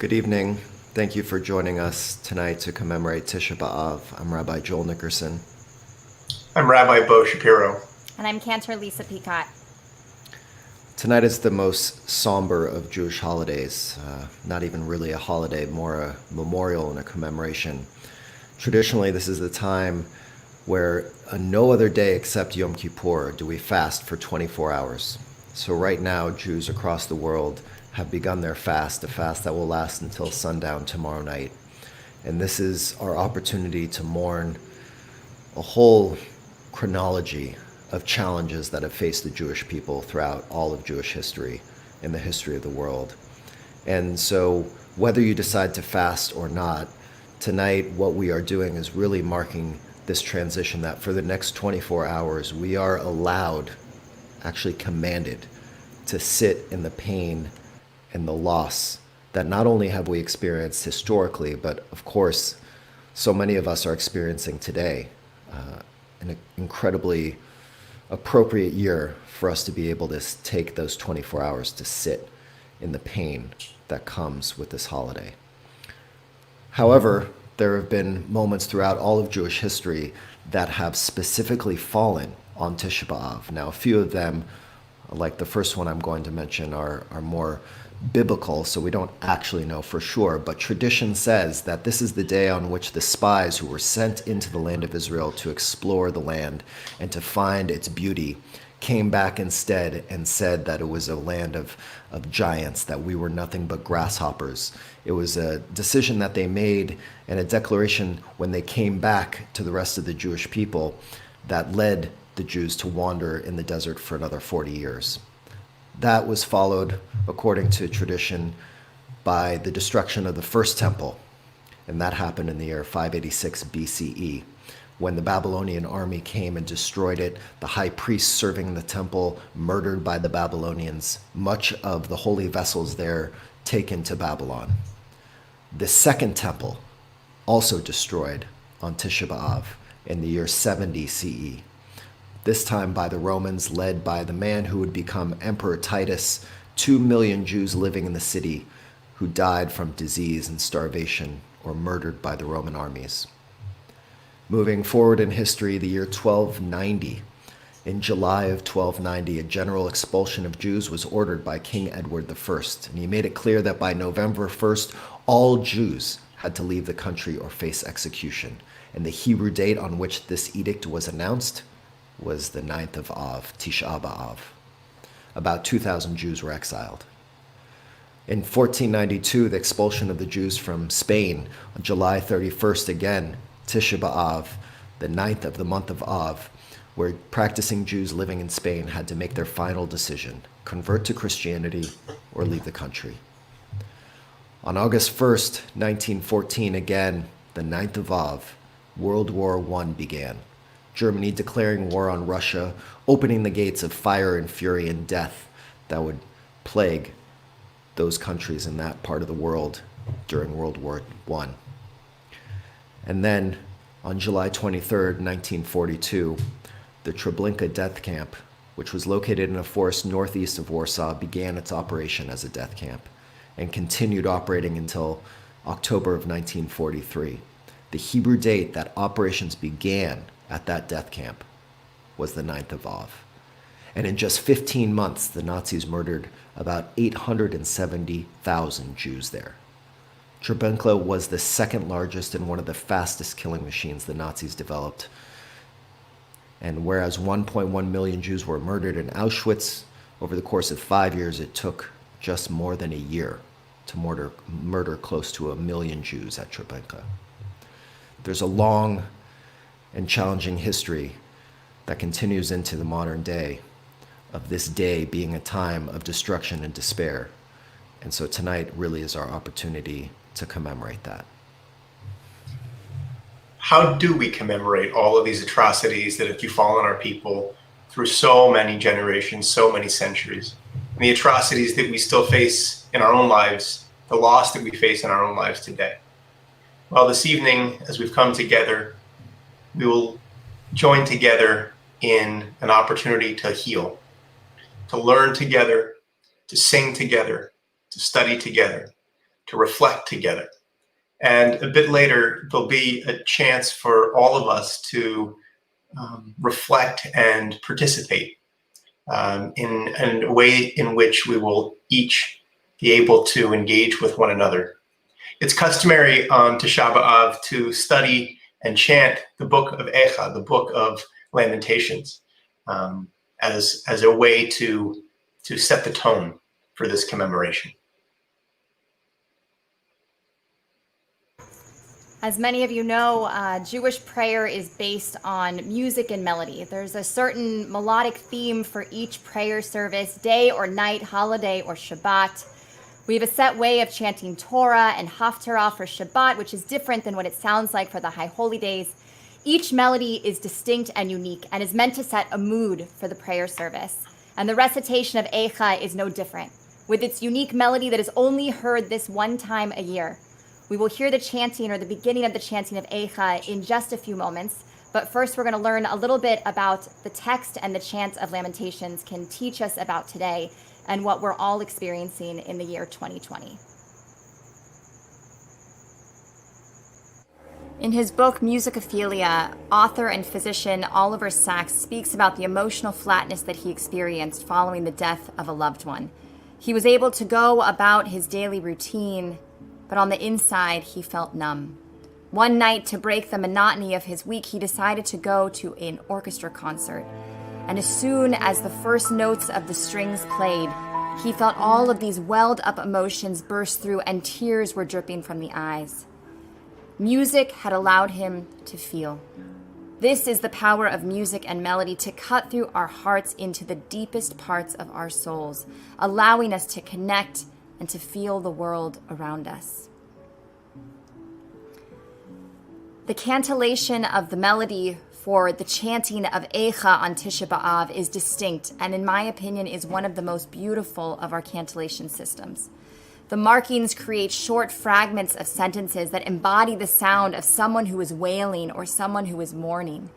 Good evening. Thank you for joining us tonight to commemorate Tisha B'Av. I'm Rabbi Joel Nickerson. I'm Rabbi Beau Shapiro. And I'm Cantor Lisa Peicott. Tonight is the most somber of Jewish holidays. Not even really a holiday, more a memorial and a commemoration. Traditionally, this is the time where no other day except Yom Kippur do we fast for 24 hours. So right now, Jews across the world have begun their fast, a fast that will last until sundown tomorrow night. And this is our opportunity to mourn a whole chronology of challenges that have faced the Jewish people throughout all of Jewish history and the history of the world. And so whether you decide to fast or not, tonight what we are doing is really marking this transition that for the next 24 hours we are allowed, actually commanded, to sit in the pain and the loss that not only have we experienced historically, but of course so many of us are experiencing today. An incredibly appropriate year for us to be able to take those 24 hours to sit in the pain that comes with this holiday. However, there have been moments throughout all of Jewish history that have specifically fallen on Tisha B'Av. Now, a few of them, like the first one I'm going to mention, are more biblical, so we don't actually know for sure, but tradition says that this is the day on which the spies who were sent into the land of Israel to explore the land and to find its beauty came back instead and said that it was a land of giants, that we were nothing but grasshoppers. It was a decision that they made and a declaration when they came back to the rest of the Jewish people that led the Jews to wander in the desert for another 40 years. That was followed, according to tradition, by the destruction of the first temple, and that happened in the year 586 BCE, when the Babylonian army came and destroyed it, the high priest serving in the temple murdered by the Babylonians, much of the holy vessels there taken to Babylon. The second temple, also destroyed on Tisha B'Av in the year 70 CE. This time by the Romans, led by the man who would become Emperor Titus, 2 million Jews living in the city who died from disease and starvation or murdered by the Roman armies. Moving forward in history, the year 1290. In July of 1290, a general expulsion of Jews was ordered by King Edward I, and he made it clear that by November 1st, all Jews had to leave the country or face execution. And the Hebrew date on which this edict was announced was the 9th of Av, Tisha B'Av. About 2,000 Jews were exiled. In 1492, the expulsion of the Jews from Spain, on July 31st again, Tisha B'Av, the 9th of the month of Av, where practicing Jews living in Spain had to make their final decision, convert to Christianity or leave the country. On August 1st, 1914, again, the 9th of Av, World War I began. Germany declaring war on Russia, opening the gates of fire and fury and death that would plague those countries in that part of the world during World War I. And then on July 23rd, 1942, the Treblinka death camp, which was located in a forest northeast of Warsaw, began its operation as a death camp and continued operating until October of 1943. The Hebrew date that operations began at that death camp was the 9th of Av. And in just 15 months, the Nazis murdered about 870,000 Jews there. Treblinka was the second largest and one of the fastest killing machines the Nazis developed. And whereas 1.1 million Jews were murdered in Auschwitz, over the course of 5 years, it took just more than a year to murder close to 1 million Jews at Treblinka. There's a long and challenging history that continues into the modern day of this day being a time of destruction and despair. And so tonight really is our opportunity to commemorate that. How do we commemorate all of these atrocities that have befallen our people through so many generations, so many centuries, and the atrocities that we still face in our own lives, the loss that we face in our own lives today? Well, this evening, as we've come together, we will join together in an opportunity to heal, to learn together, to sing together, to study together, to reflect together. And a bit later, there'll be a chance for all of us to reflect and participate in a way in which we will each be able to engage with one another. It's customary on Tisha B'Av to study and chant the book of Eicha, the book of Lamentations, as a way to set the tone for this commemoration. As many of you know, Jewish prayer is based on music and melody. There's a certain melodic theme for each prayer service, day or night, holiday or Shabbat. We have a set way of chanting Torah and Haftarah for Shabbat, which is different than what it sounds like for the High Holy Days. Each melody is distinct and unique and is meant to set a mood for the prayer service. And the recitation of Eicha is no different. With its unique melody that is only heard this one time a year. We will hear the chanting or the beginning of the chanting of Eicha in just a few moments. But first, we're going to learn a little bit about the text and the chant of Lamentations can teach us about today and what we're all experiencing in the year 2020. In his book, Musicophilia, author and physician Oliver Sacks speaks about the emotional flatness that he experienced following the death of a loved one. He was able to go about his daily routine, but on the inside, he felt numb. One night, to break the monotony of his week, he decided to go to an orchestra concert. And as soon as the first notes of the strings played, he felt all of these welled-up emotions burst through and tears were dripping from the eyes. Music had allowed him to feel. This is the power of music and melody to cut through our hearts into the deepest parts of our souls, allowing us to connect and to feel the world around us. The cantillation of the melody for the chanting of Eicha on Tisha B'Av is distinct and, in my opinion, is one of the most beautiful of our cantillation systems. The markings create short fragments of sentences that embody the sound of someone who is wailing or someone who is mourning.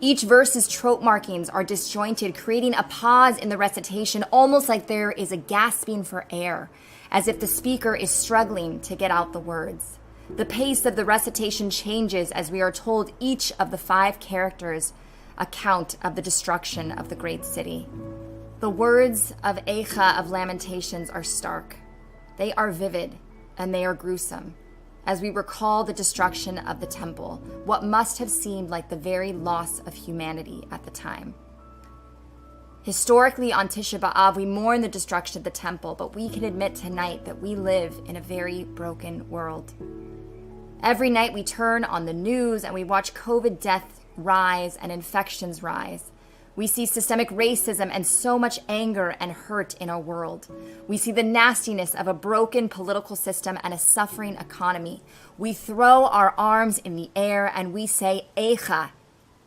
Each verse's trope markings are disjointed, creating a pause in the recitation, almost like there is a gasping for air, as if the speaker is struggling to get out the words. The pace of the recitation changes as we are told each of the 5 characters' account of the destruction of the great city. The words of Eicha of Lamentations are stark. They are vivid and they are gruesome, as we recall the destruction of the temple, what must have seemed like the very loss of humanity at the time. Historically, on Tisha B'Av, we mourn the destruction of the temple, but we can admit tonight that we live in a very broken world. Every night we turn on the news and we watch COVID deaths rise and infections rise. We see systemic racism and so much anger and hurt in our world. We see the nastiness of a broken political system and a suffering economy. We throw our arms in the air and we say, Eicha,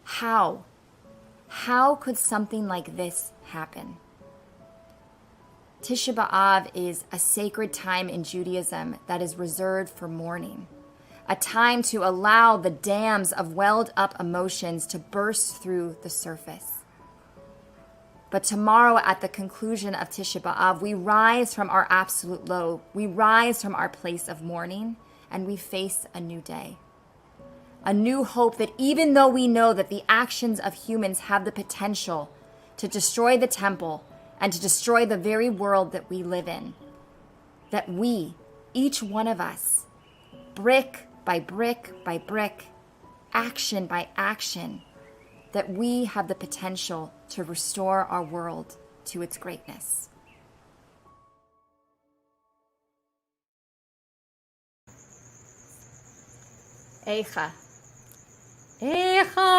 how? How could something like this happen? Tisha B'Av is a sacred time in Judaism that is reserved for mourning. A time to allow the dams of welled-up emotions to burst through the surface. But tomorrow, at the conclusion of Tisha B'Av, we rise from our absolute low. We rise from our place of mourning, and we face a new day. A new hope that even though we know that the actions of humans have the potential to destroy the temple and to destroy the very world that we live in, that we, each one of us, brick by brick by brick, action by action, that we have the potential to restore our world to its greatness. Eicha. Eicha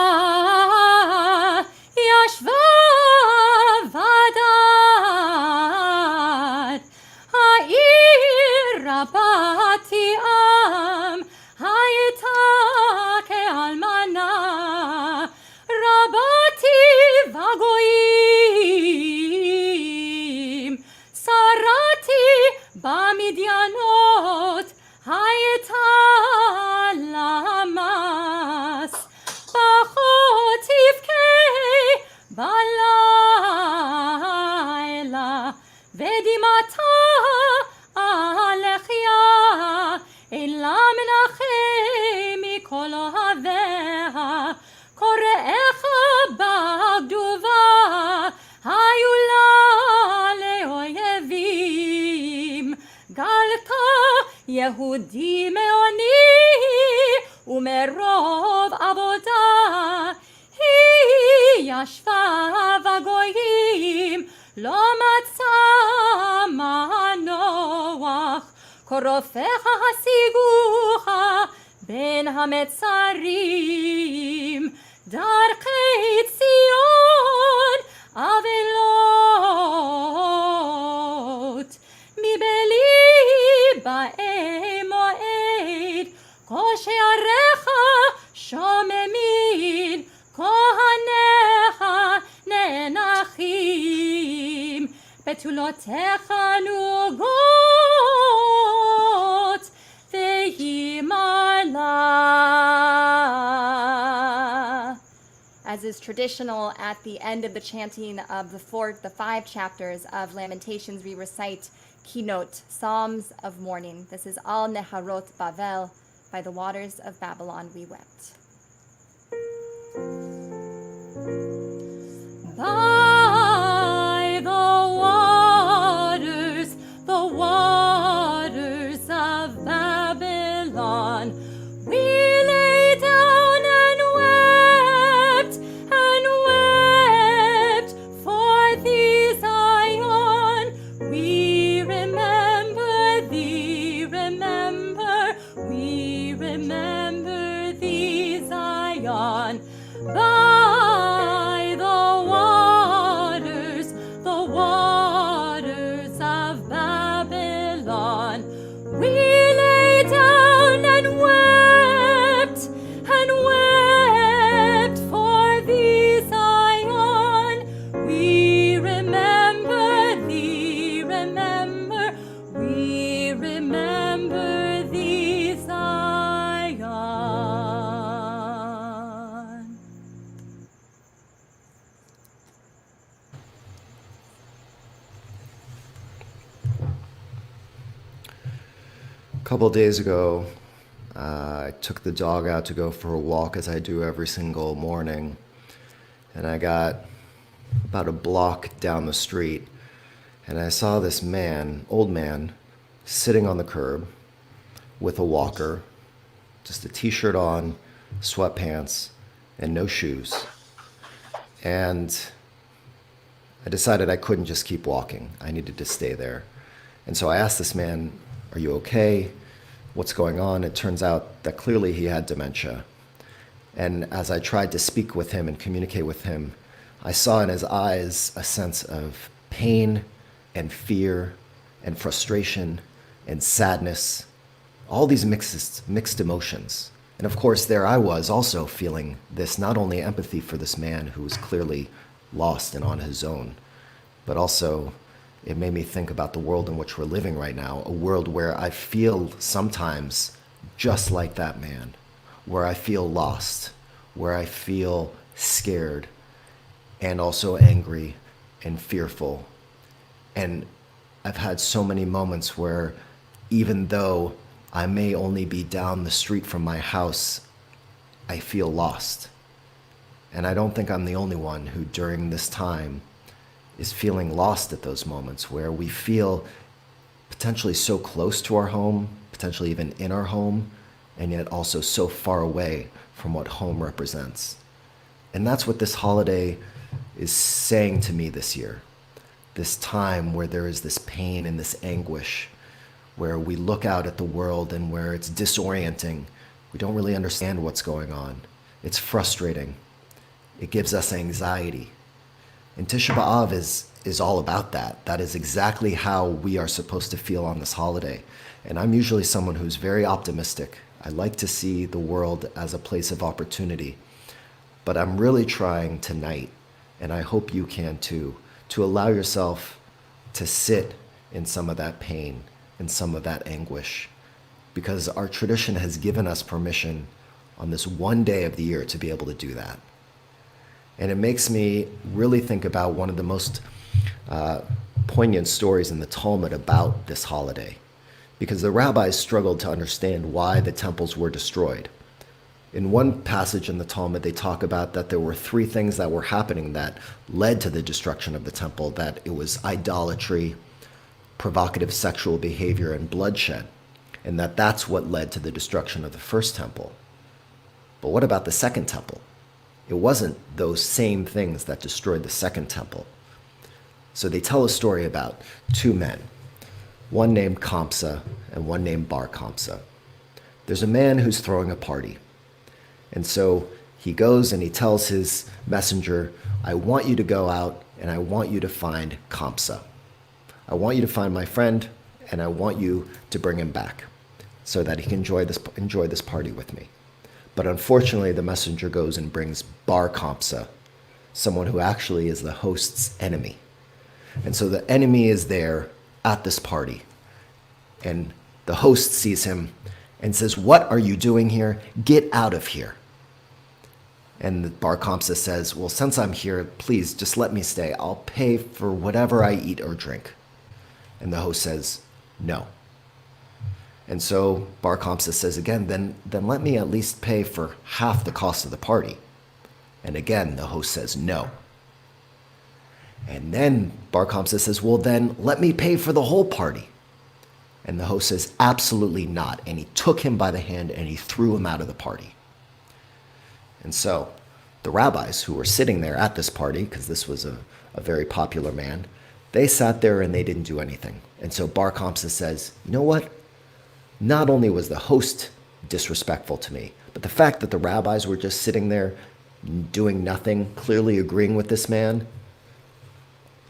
yashva vadat ha'ir rabati am hayta ke'almana rabati vagoyim sarati bamidyanot hayta lamas pachot tivkei balayla vedimata alech יהודי מעוני ומרוב עבודה היא ישבה בגויים לא מצא מנוח כורפיך השיגוך בין המצרים דרכי ציון אבלות מבלי באי מועד כושעריך שוממין כהניך נאנחים בתולותיך נוגות והימלה. As is traditional at the end of the chanting of the 5 chapters of Lamentations, we recite keynote, Psalms of Mourning. This is Al Neharot Bavel, by the waters of Babylon we wept. By the waters of Babylon, we lay down and wept for thee, Zion. We remember thee, Zion. By the waters of Babylon, we lay down and wept for thee, Zion. We remember thee, we remember thee, Zion. A couple days ago, I took the dog out to go for a walk, as I do every single morning, and I got about a block down the street, and I saw this man, old man, sitting on the curb with a walker, just a t-shirt on, sweatpants, and no shoes. And I decided I couldn't just keep walking. I needed to stay there. And so I asked this man, "Are you okay? What's going on?" It turns out that clearly he had dementia. And as I tried to speak with him and communicate with him, I saw in his eyes a sense of pain and fear and frustration and sadness, all these mixed emotions. And of course, there I was also feeling this, not only empathy for this man who was clearly lost and on his own, but also it made me think about the world in which we're living right now, a world where I feel sometimes just like that man, where I feel lost, where I feel scared, and also angry and fearful. And I've had so many moments where even though I may only be down the street from my house, I feel lost. And I don't think I'm the only one who during this time is feeling lost at those moments where we feel potentially so close to our home, potentially even in our home, and yet also so far away from what home represents. And that's what this holiday is saying to me this year. This time where there is this pain and this anguish, where we look out at the world and where it's disorienting. We don't really understand what's going on. It's frustrating. It gives us anxiety. And Tisha B'Av is all about that. That is exactly how we are supposed to feel on this holiday. And I'm usually someone who's very optimistic. I like to see the world as a place of opportunity. But I'm really trying tonight, and I hope you can too, to allow yourself to sit in some of that pain and some of that anguish. Because our tradition has given us permission on this one day of the year to be able to do that. And it makes me really think about one of the most poignant stories in the Talmud about this holiday, because the rabbis struggled to understand why the temples were destroyed. In one passage in the Talmud, they talk about that there were 3 things that were happening that led to the destruction of the temple, that it was idolatry, provocative sexual behavior and bloodshed, and that that's what led to the destruction of the first temple. But what about the second temple? It wasn't those same things that destroyed the second temple. So they tell a story about two men, one named Kamsa and one named Bar Kamsa. There's a man who's throwing a party. And so he goes and he tells his messenger, I want you to go out and I want you to find Kamsa. I want you to find my friend and I want you to bring him back so that he can enjoy this party with me. But unfortunately, the messenger goes and brings Bar Kamsa, someone who actually is the host's enemy. And so the enemy is there at this party. And the host sees him and says, what are you doing here? Get out of here. And Bar Kamsa says, well, since I'm here, please just let me stay. I'll pay for whatever I eat or drink. And the host says, no. And so Bar Kamsa says again, then let me at least pay for half the cost of the party. And again, the host says no. And then Bar Kamsa says, well, then let me pay for the whole party. And the host says, absolutely not. And he took him by the hand and he threw him out of the party. And so the rabbis who were sitting there at this party, because this was a very popular man, they sat there and they didn't do anything. And so Bar Kamsa says, you know what? Not only was the host disrespectful to me, but the fact that the rabbis were just sitting there doing nothing, clearly agreeing with this man,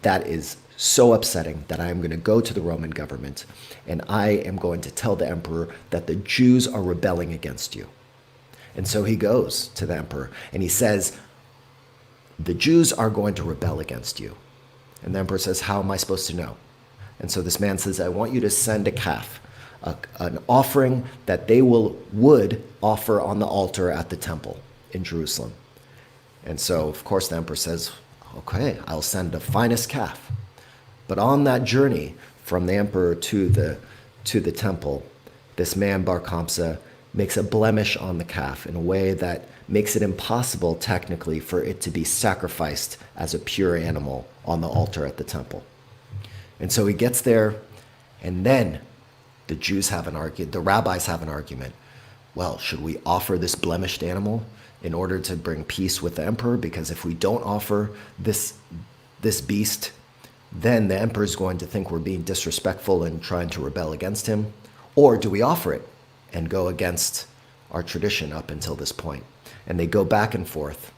that is so upsetting that I am going to go to the Roman government and I am going to tell the emperor that the Jews are rebelling against you. And so he goes to the emperor and he says, the Jews are going to rebel against you. And the emperor says, how am I supposed to know? And so this man says, I want you to send a calf, an offering that they would offer on the altar at the temple in Jerusalem. And so, of course, the emperor says, okay, I'll send the finest calf. But on that journey from the emperor to the temple, this man, Bar Kamsa, makes a blemish on the calf in a way that makes it impossible technically for it to be sacrificed as a pure animal on the altar at the temple. And so he gets there, and then the Jews have an argument, the rabbis have an argument. Well, should we offer this blemished animal in order to bring peace with the emperor? Because if we don't offer this beast, then the emperor is going to think we're being disrespectful and trying to rebel against him. Or do we offer it and go against our tradition up until this point? And they go back and forth,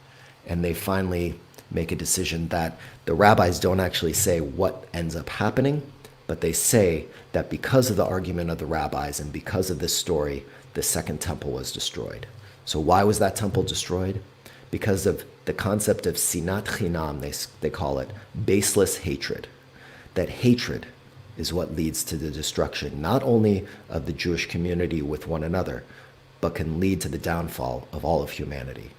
and they finally make a decision that the rabbis don't actually say what ends up happening, but they say that because of the argument of the rabbis and because of this story, the second temple was destroyed. So why was that temple destroyed? Because of the concept of sinat chinam, they call it, baseless hatred. That hatred is what leads to the destruction, not only of the Jewish community with one another, but can lead to the downfall of all of humanity.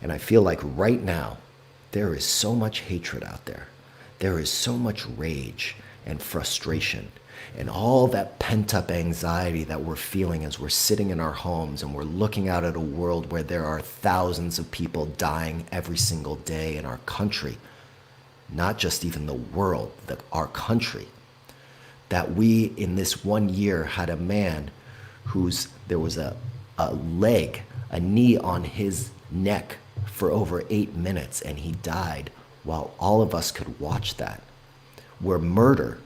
And I feel like right now, there is so much hatred out there. There is so much rage and frustration and all that pent-up anxiety that we're feeling as we're sitting in our homes and we're looking out at a world where there are thousands of people dying every single day in our country, not just even the world, our country. That we, in this 1 year, had a man there was a knee on his neck for over 8 minutes, and he died while all of us could watch that. Where murder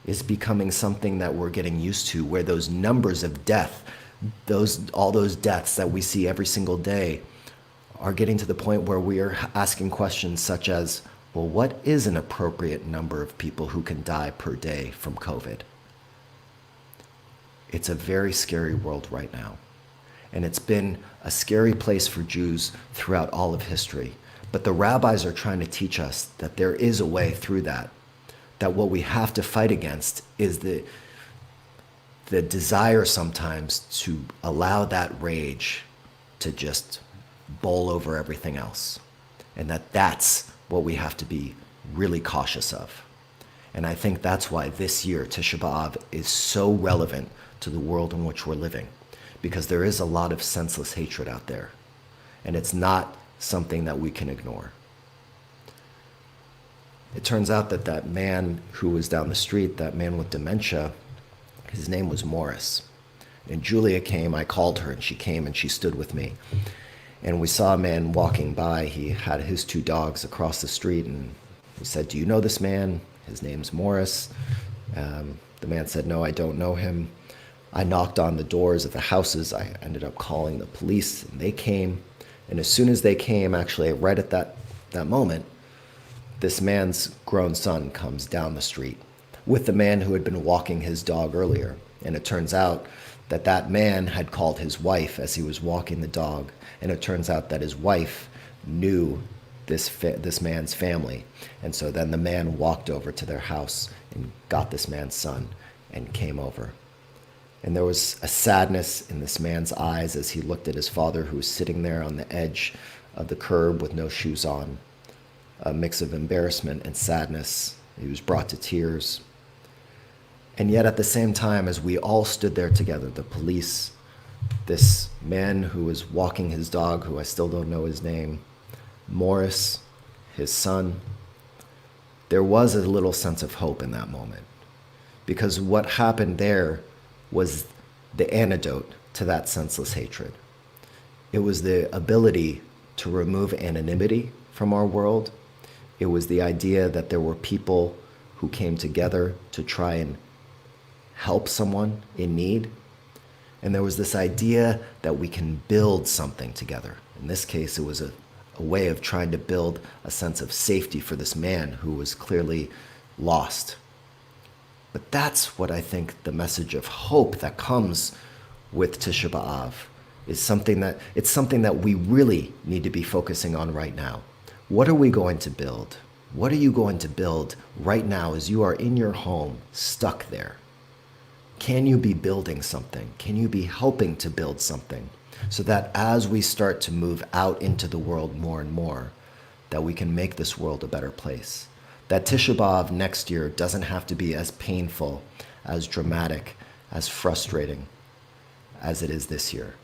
is becoming something that we're getting used to, where those numbers of death, all those deaths that we see every single day, are getting to the point where we are asking questions such as, well, what is an appropriate number of people who can die per day from COVID? It's a very scary world right now. And it's been a scary place for Jews throughout all of history. But the rabbis are trying to teach us that there is a way through that. That what we have to fight against is the desire sometimes to allow that rage to just bowl over everything else. And that's what we have to be really cautious of. And I think that's why this year, Tisha B'Av, is so relevant to the world in which we're living. Because there is a lot of senseless hatred out there. And it's not something that we can ignore. It turns out that that man who was down the street, that man with dementia, his name was Morris. And Julia came, I called her, and she came and she stood with me. And we saw a man walking by. He had his 2 dogs across the street, and we said, "Do you know this man? His name's Morris." The man said, "No, I don't know him." I knocked on the doors of the houses. I ended up calling the police, and they came. And as soon as they came, actually, right at that moment, this man's grown son comes down the street with the man who had been walking his dog earlier. And it turns out that that man had called his wife as he was walking the dog. And it turns out that his wife knew this man's family. And so then the man walked over to their house and got this man's son and came over. And there was a sadness in this man's eyes as he looked at his father, who was sitting there on the edge of the curb with no shoes on. A mix of embarrassment and sadness. He was brought to tears. And yet at the same time, as we all stood there together, the police, this man who was walking his dog, who I still don't know his name, Morris, his son, there was a little sense of hope in that moment. Because what happened there was the antidote to that senseless hatred. It was the ability to remove anonymity from our world. It was the idea that there were people who came together to try and help someone in need. And there was this idea that we can build something together. In this case, it was a way of trying to build a sense of safety for this man who was clearly lost. But that's what I think the message of hope that comes with Tisha B'Av is something that we really need to be focusing on right now. What are we going to build? What are you going to build right now as you are in your home, stuck there? Can you be building something? Can you be helping to build something so that as we start to move out into the world more and more, that we can make this world a better place? That Tisha B'Av next year doesn't have to be as painful, as dramatic, as frustrating as it is this year.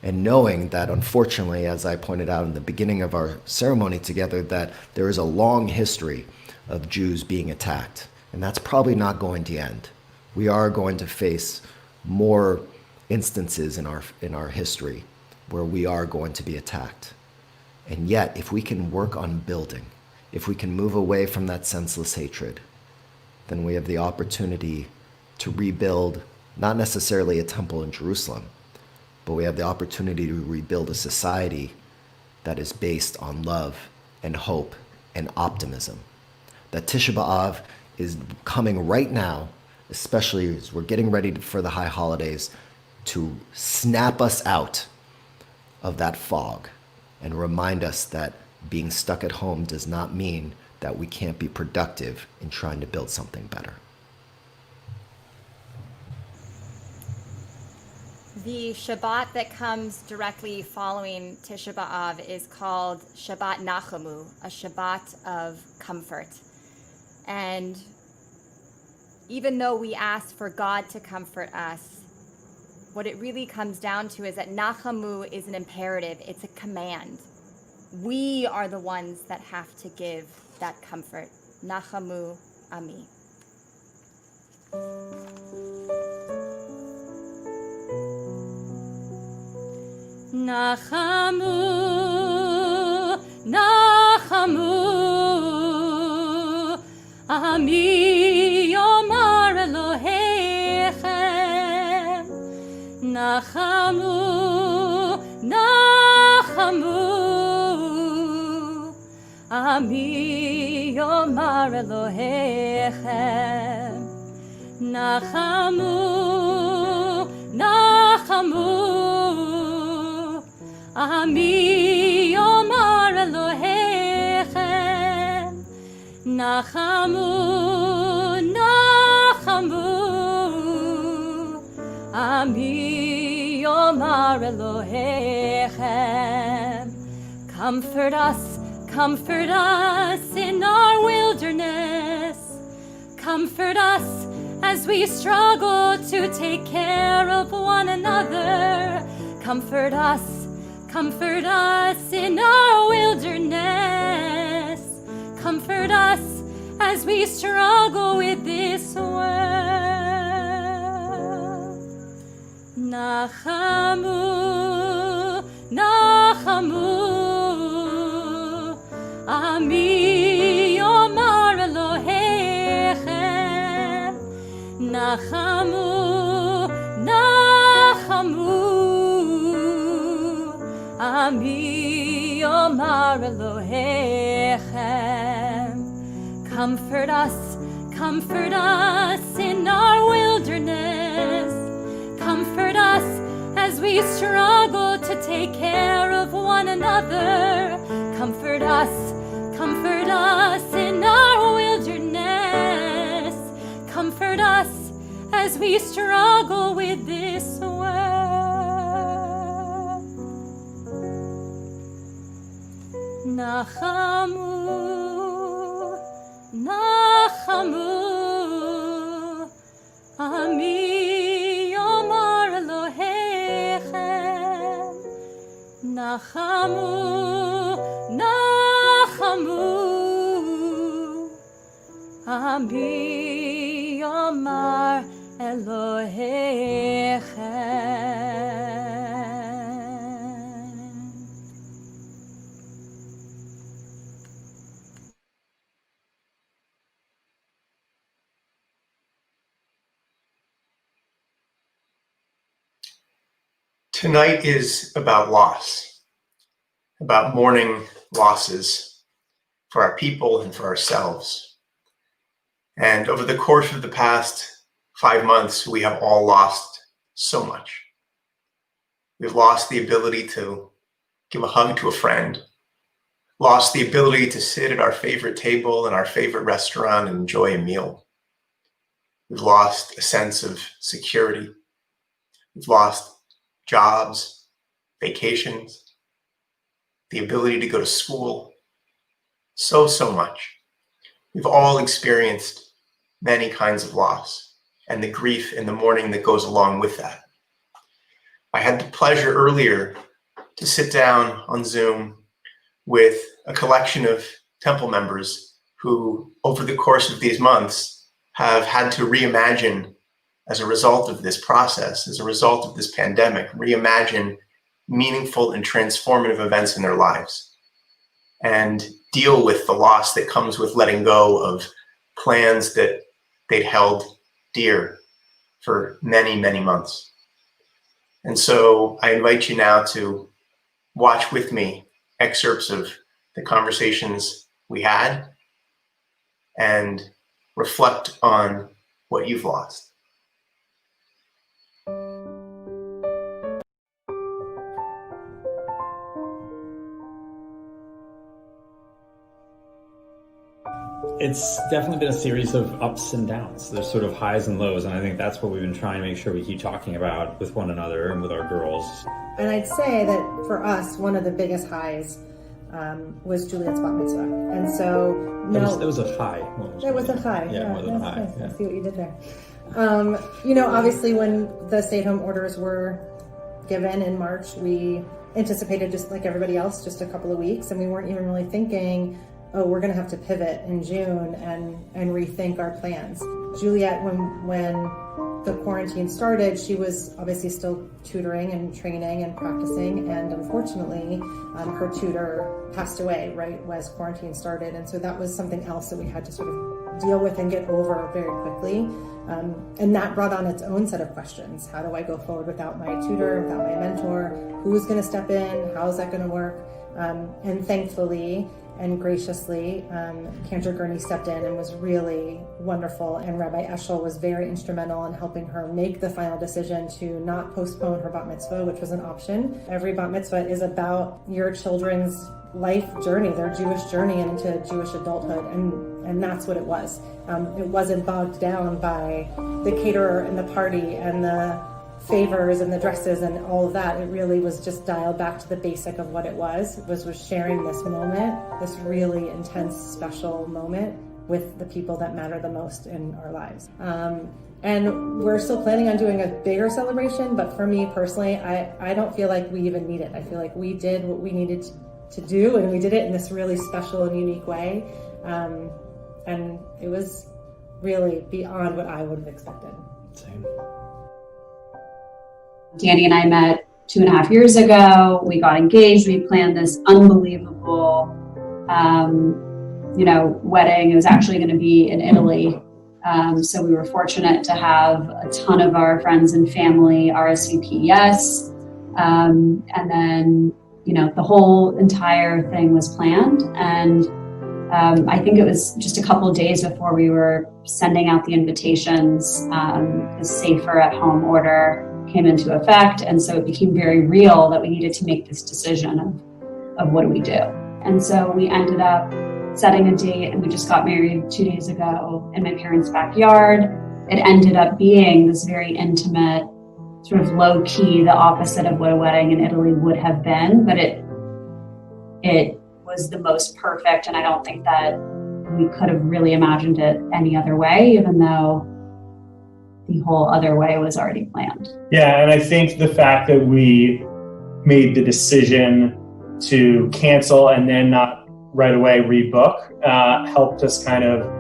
And knowing that, unfortunately, as I pointed out in the beginning of our ceremony together, that there is a long history of Jews being attacked. And that's probably not going to end. We are going to face more instances in our history where we are going to be attacked. And yet, if we can work on building, if we can move away from that senseless hatred, then we have the opportunity to rebuild, not necessarily a temple in Jerusalem, but we have the opportunity to rebuild a society that is based on love and hope and optimism. That Tisha B'Av is coming right now, especially as we're getting ready for the high holidays, to snap us out of that fog and remind us that being stuck at home does not mean that we can't be productive in trying to build something better. The Shabbat that comes directly following Tisha B'Av is called Shabbat Nachamu, a Shabbat of comfort. And even though we ask for God to comfort us, what it really comes down to is that Nachamu is an imperative, it's a command. We are the ones that have to give that comfort. Nachamu Ami. Nachamu, Nachamu, Ami Yomar Elohechem. Nachamu, Nachamu, Ami Yomar Elohechem. Nachamu, Nachamu, Ami Yomar Elohechem. Nachamu, Nachamu, Ami Yomar Elohechem. Comfort us in our wilderness. Comfort us as we struggle to take care of one another. Comfort us in our wilderness. Comfort us as we struggle with this world. Nachamu, Nachamu, Ami Yomar Elohechem. Nachamu, Nachamu, Ami Yomar Elohechem. Comfort us in our wilderness. Comfort us as we struggle to take care of one another. Comfort us in our wilderness. Comfort us as we struggle with this world. Nachamu, Nachamu, Ami Yomar Elohechem. Nachamu, Nachamu, Ami Yomar Elohechem. Tonight is about loss, about mourning losses for our people and for ourselves. And over the course of the past 5 months, we have all lost so much. We've lost the ability to give a hug to a friend, lost the ability to sit at our favorite table in our favorite restaurant and enjoy a meal. We've lost a sense of security. We've lost jobs, vacations, the ability to go to school, so much. We've all experienced many kinds of loss and the grief and the mourning that goes along with that. I had the pleasure earlier to sit down on Zoom with a collection of temple members who, over the course of these months, have had to reimagine, as a result of this process, as a result of this pandemic, reimagine meaningful and transformative events in their lives and deal with the loss that comes with letting go of plans that they'd held dear for many, many months. And so I invite you now to watch with me excerpts of the conversations we had and reflect on what you've lost. It's definitely been a series of ups and downs. There's sort of highs and lows, and I think that's what we've been trying to make sure we keep talking about with one another and with our girls. And I'd say that for us, one of the biggest highs was Juliet's bat mitzvah. And so, It was a high. It was a high. Yeah, more than a high. Nice. Yeah. I see what you did there. Obviously when the stay-at-home orders were given in March, we anticipated, just like everybody else, just a couple of weeks, and we weren't even really thinking, oh, we're going to have to pivot in June and rethink our plans. Juliet, when the quarantine started, she was obviously still tutoring and training and practicing, and unfortunately, her tutor passed away right as quarantine started, and so that was something else that we had to sort of deal with and get over very quickly. And that brought on its own set of questions. How do I go forward without my tutor, without my mentor? Who's going to step in? How is that going to work? And thankfully and graciously, Cantor Gurney stepped in and was really wonderful. And Rabbi Eshel was very instrumental in helping her make the final decision to not postpone her bat mitzvah, which was an option. Every bat mitzvah is about your children's life journey, their Jewish journey into Jewish adulthood, and that's what it was. It wasn't bogged down by the caterer and the party and the favors and the dresses and all of that. It really was just dialed back to the basic of what it was sharing this moment, this really intense, special moment with the people that matter the most in our lives. And we're still planning on doing a bigger celebration, but for me personally, I don't feel like we even need it. I feel like we did what we needed to do, and we did it in this really special and unique way. And it was really beyond what I would have expected. Same. Danny and I met 2.5 years ago. We got engaged. We planned this unbelievable, wedding. It was actually going to be in Italy. So we were fortunate to have a ton of our friends and family RSVP yes. And then, the whole entire thing was planned. And I think it was just a couple of days before we were sending out the invitations, the safer at home order came into effect. And so it became very real that we needed to make this decision of what do we do. And so we ended up setting a date, and we just got married 2 days ago in my parents' backyard. It ended up being this very intimate, sort of low key, the opposite of what a wedding in Italy would have been, but it was the most perfect. And I don't think that we could have really imagined it any other way, even though the whole other way was already planned. Yeah, and I think the fact that we made the decision to cancel and then not right away rebook helped us kind of,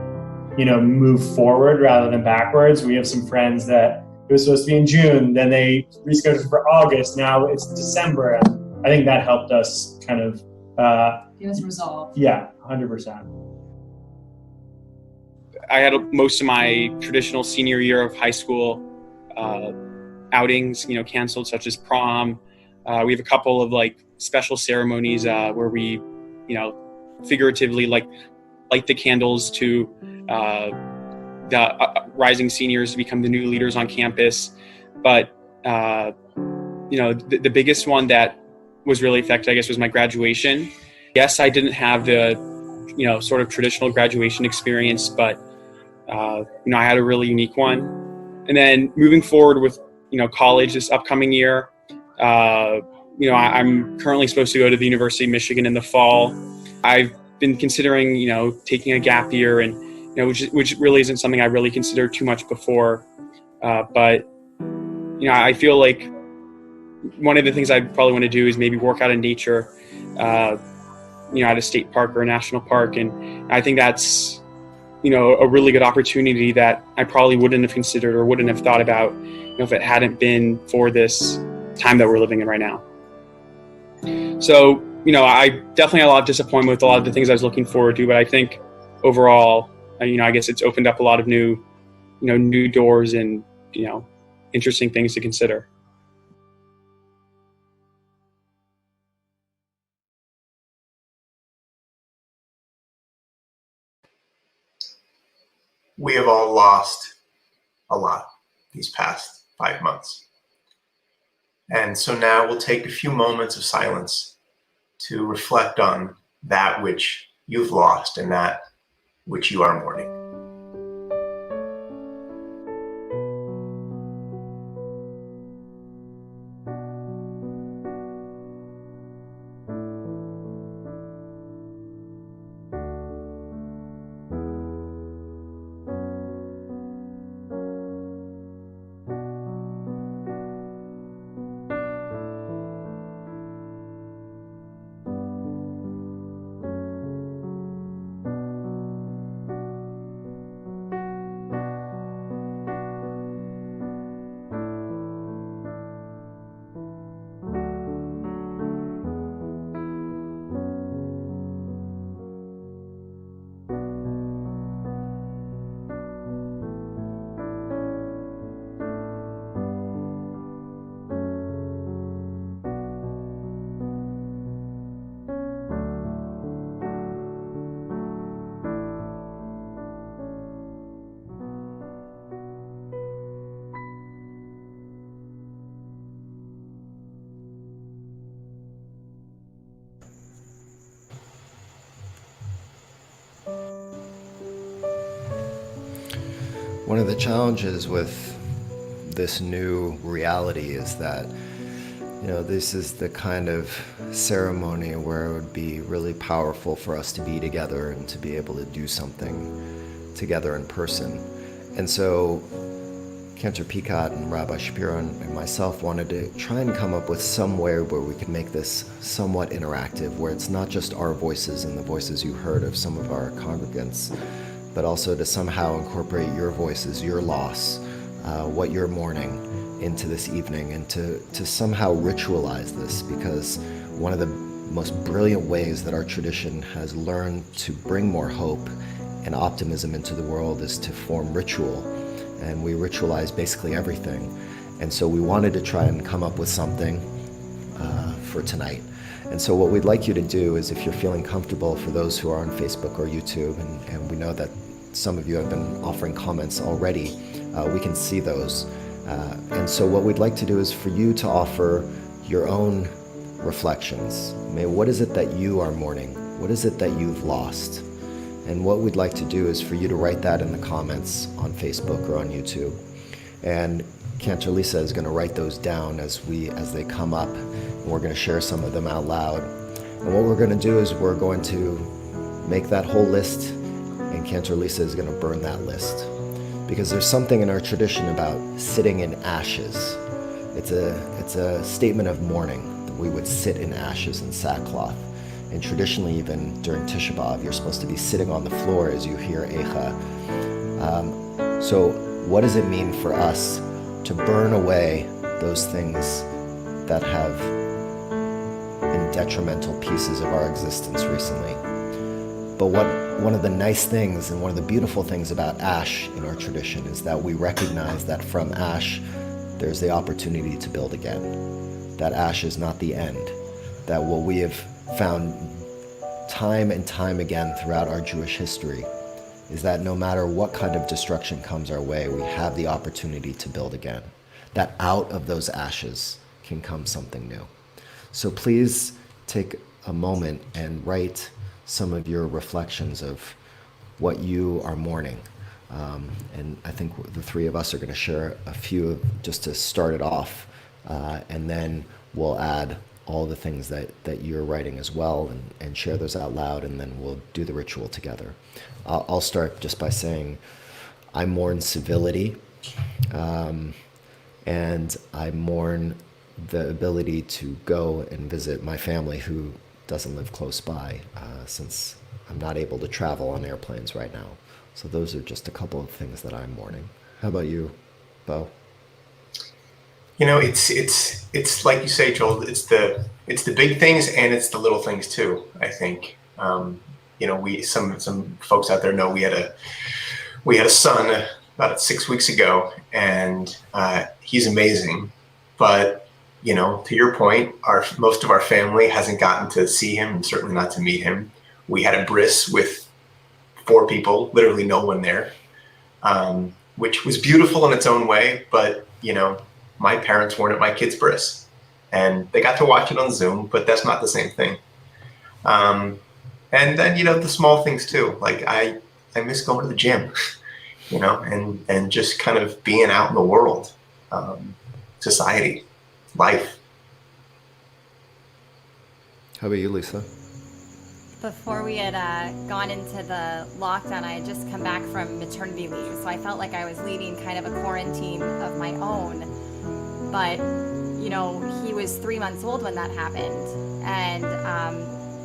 move forward rather than backwards. We have some friends that it was supposed to be in June, then they rescheduled for August, now it's December. And I think that helped us kind of Give us resolve. Yeah, 100%. I had most of my traditional senior year of high school outings, canceled, such as prom. We have a couple of special ceremonies where we, figuratively light the candles to the rising seniors to become the new leaders on campus. But the biggest one that was really affected, I guess, was my graduation. Yes, I didn't have the sort of traditional graduation experience, but I had a really unique one. And then moving forward with college this upcoming year, I'm currently supposed to go to the University of Michigan in the fall. I've been considering taking a gap year, and which really isn't something I really considered too much before, but I feel like one of the things I probably want to do is maybe work out in nature, at a state park or a national park, and I think that's a really good opportunity that I probably wouldn't have considered or wouldn't have thought about if it hadn't been for this time that we're living in right now. So, I definitely had a lot of disappointment with a lot of the things I was looking forward to, but I think overall, I guess it's opened up a lot of new doors and, interesting things to consider. We have all lost a lot these past 5 months. And so now we'll take a few moments of silence to reflect on that which you've lost and that which you are mourning. One of the challenges with this new reality is that, this is the kind of ceremony where it would be really powerful for us to be together and to be able to do something together in person. And so Cantor Peicott and Rabbi Shapiro and myself wanted to try and come up with some way where we could make this somewhat interactive, where it's not just our voices and the voices you heard of some of our congregants, but also to somehow incorporate your voices, your loss, what you're mourning into this evening, and to somehow ritualize this, because one of the most brilliant ways that our tradition has learned to bring more hope and optimism into the world is to form ritual. And we ritualize basically everything. And so we wanted to try and come up with something for tonight. And so what we'd like you to do is, if you're feeling comfortable, for those who are on Facebook or YouTube, and we know that some of you have been offering comments already, we can see those. And so what we'd like to do is for you to offer your own reflections. What is it that you are mourning? What is it that you've lost? And what we'd like to do is for you to write that in the comments on Facebook or on YouTube. And Cantor Lisa is going to write those down as they come up, and we're going to share some of them out loud. And what we're going to do is we're going to make that whole list, and Cantor Lisa is going to burn that list. Because there's something in our tradition about sitting in ashes. It's a statement of mourning, that we would sit in ashes and sackcloth. And traditionally, even during Tisha B'Av, you're supposed to be sitting on the floor as you hear Eicha. So what does it mean for us to burn away those things that have been detrimental pieces of our existence recently? But one of the nice things and one of the beautiful things about ash in our tradition is that we recognize that from ash, there's the opportunity to build again. That ash is not the end. That what we have found time and time again throughout our Jewish history is that no matter what kind of destruction comes our way, we have the opportunity to build again. That out of those ashes can come something new. So please take a moment and write some of your reflections of what you are mourning. And I think the three of us are going to share a few just to start it off, and then we'll add all the things that you're writing as well, and share those out loud, and then we'll do the ritual together. I'll start just by saying I mourn civility, and I mourn the ability to go and visit my family who doesn't live close by, since I'm not able to travel on airplanes right now. So those are just a couple of things that I'm mourning. How about you, Beau? You know, it's like you say, Joel. It's the big things and it's the little things too. I think you know, some folks out there know we had a son about 6 weeks ago, and he's amazing. But you know, to your point, most of our family hasn't gotten to see him, and certainly not to meet him. We had a bris with 4 people, literally no one there, which was beautiful in its own way. But you know, my parents weren't at my kid's bris, and they got to watch it on Zoom, but that's not the same thing. And then, you know, the small things too. Like I miss going to the gym, you know, and just kind of being out in the world, society, life. How about you, Lisa? Before we had gone into the lockdown, I had just come back from maternity leave, so I felt like I was leading kind of a quarantine of my own. But, you know, he was 3 months old when that happened. And,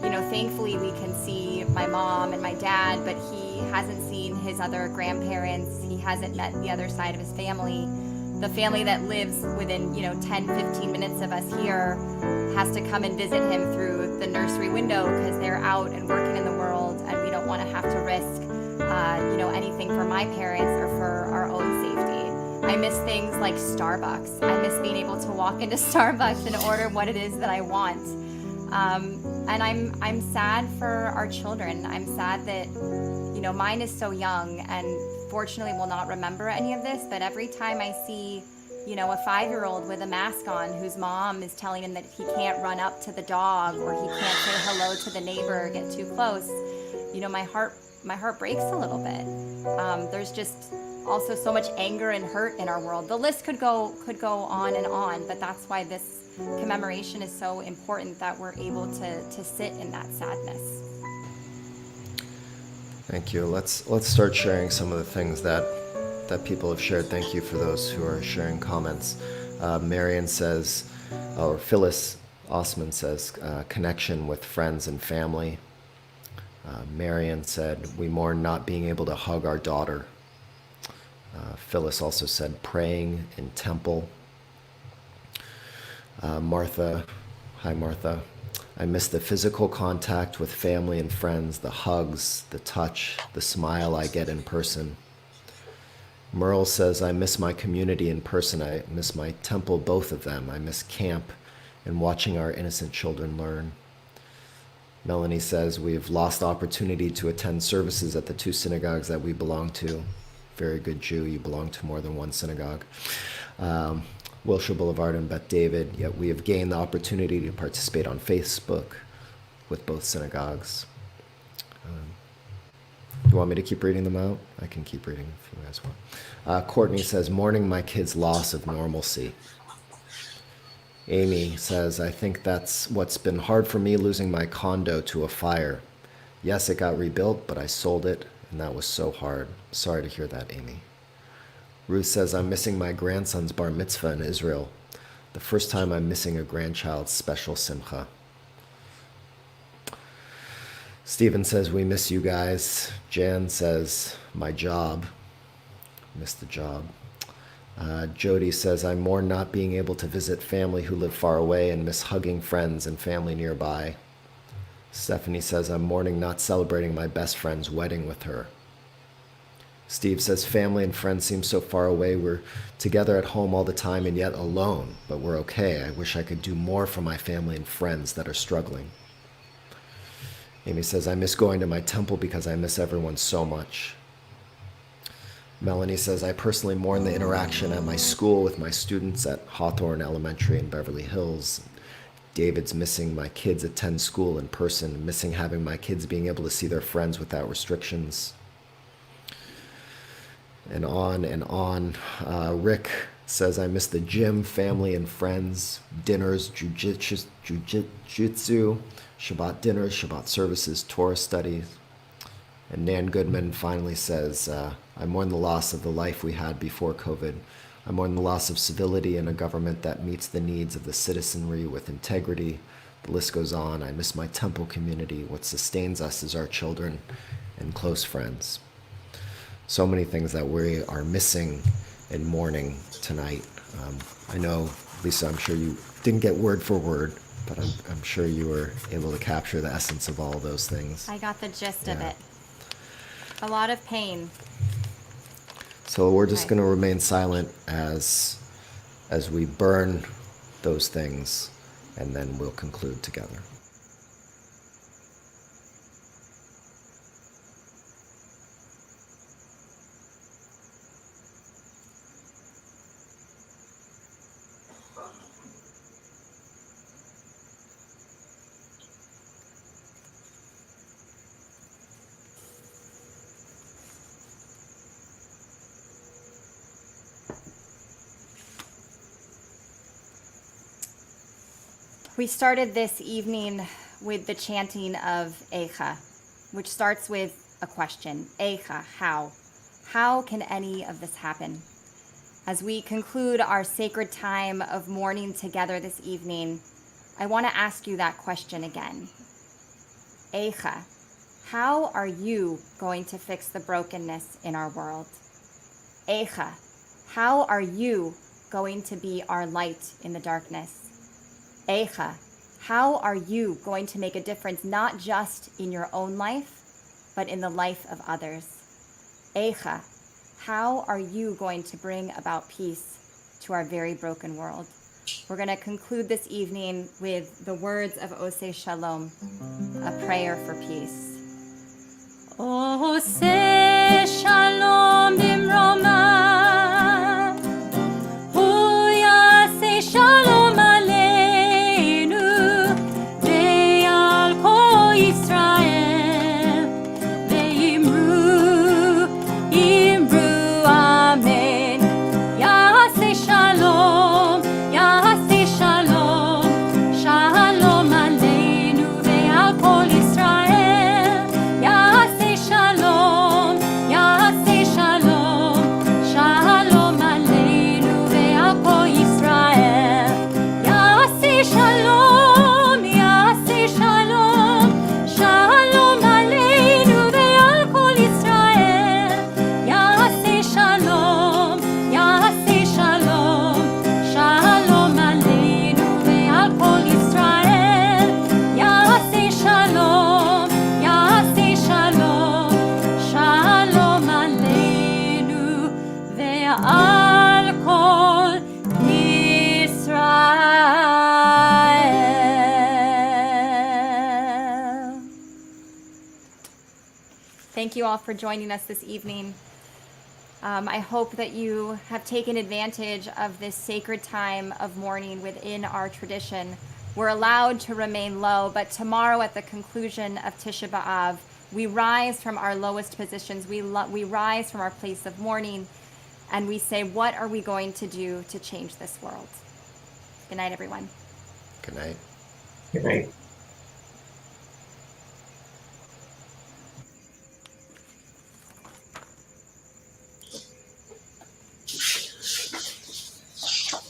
you know, thankfully we can see my mom and my dad, but he hasn't seen his other grandparents. He hasn't met the other side of his family. The family that lives within, you know, 10, 15 minutes of us here has to come and visit him through the nursery window because they're out and working in the world, and we don't want to have to risk, you know, anything for my parents or for our own safety. I miss things like Starbucks. I miss being able to walk into Starbucks and order what it is that I want. And I'm sad for our children. I'm sad that, you know, mine is so young and fortunately will not remember any of this, but every time I see, you know, a 5-year-old with a mask on whose mom is telling him that he can't run up to the dog or he can't say hello to the neighbor or get too close, you know, my heart breaks a little bit. There's just also so much anger and hurt in our world. The list could go on and on, but that's why this commemoration is so important, that we're able to sit in that sadness. Thank you. Let's start sharing some of the things that people have shared. Thank you for those who are sharing comments. Marion says, or Phyllis Osman says, connection with friends and family. Marion said, we mourn not being able to hug our daughter. Phyllis also said, praying in temple. Martha, hi Martha. I miss the physical contact with family and friends, the hugs, the touch, the smile I get in person. Merle says, I miss my community in person. I miss my temple, both of them. I miss camp and watching our innocent children learn. Melanie says, we've lost opportunity to attend services at the 2 synagogues that we belong to. Very good Jew, you belong to more than one synagogue. Wilshire Boulevard and Beth David, yet we have gained the opportunity to participate on Facebook with both synagogues. You want me to keep reading them out? I can keep reading if you guys want. Courtney says, mourning my kids' loss of normalcy. Amy says, I think that's what's been hard for me, losing my condo to a fire. Yes, it got rebuilt, but I sold it, and that was so hard. Sorry to hear that, Amy. Ruth says, I'm missing my grandson's bar mitzvah in Israel. The first time I'm missing a grandchild's special simcha. Stephen says, we miss you guys. Jan says, my job. Missed the job. Jody says, I mourn not being able to visit family who live far away and miss hugging friends and family nearby. Stephanie says, I'm mourning not celebrating my best friend's wedding with her. Steve says, family and friends seem so far away. We're together at home all the time and yet alone, but we're okay. I wish I could do more for my family and friends that are struggling. Amy says, I miss going to my temple because I miss everyone so much. Melanie says, I personally mourn the interaction at my school with my students at Hawthorne Elementary in Beverly Hills. David's missing my kids attend school in person, missing having my kids being able to see their friends without restrictions. And on and on. Rick says, I miss the gym, family and friends, dinners, jujitsu, Shabbat dinners, Shabbat services, Torah studies. And Nan Goodman finally says, I mourn the loss of the life we had before COVID. I mourn the loss of civility in a government that meets the needs of the citizenry with integrity. The list goes on. I miss my temple community. What sustains us is our children and close friends. So many things that we are missing in mourning tonight. I know, Lisa, I'm sure you didn't get word for word, but I'm sure you were able to capture the essence of all of those things. I got the gist of it. A lot of pain. So we're just going to remain silent as we burn those things, and then we'll conclude together. We started this evening with the chanting of Eicha, which starts with a question. Eicha, how? How can any of this happen? As we conclude our sacred time of mourning together this evening, I want to ask you that question again. Eicha, how are you going to fix the brokenness in our world? Eicha, how are you going to be our light in the darkness? Eicha, how are you going to make a difference not just in your own life, but in the life of others? Eicha, how are you going to bring about peace to our very broken world? We're going to conclude this evening with the words of Oseh Shalom, a prayer for peace. Oseh Shalom bimroma, hu yaseh shalom Thank you all for joining us this evening. I hope that you have taken advantage of this sacred time of mourning within our tradition. We're allowed to remain low, but tomorrow at the conclusion of Tisha B'Av, we rise from our lowest positions. We rise from our place of mourning, and we say, what are we going to do to change this world? Good night, everyone. Good night. Good night.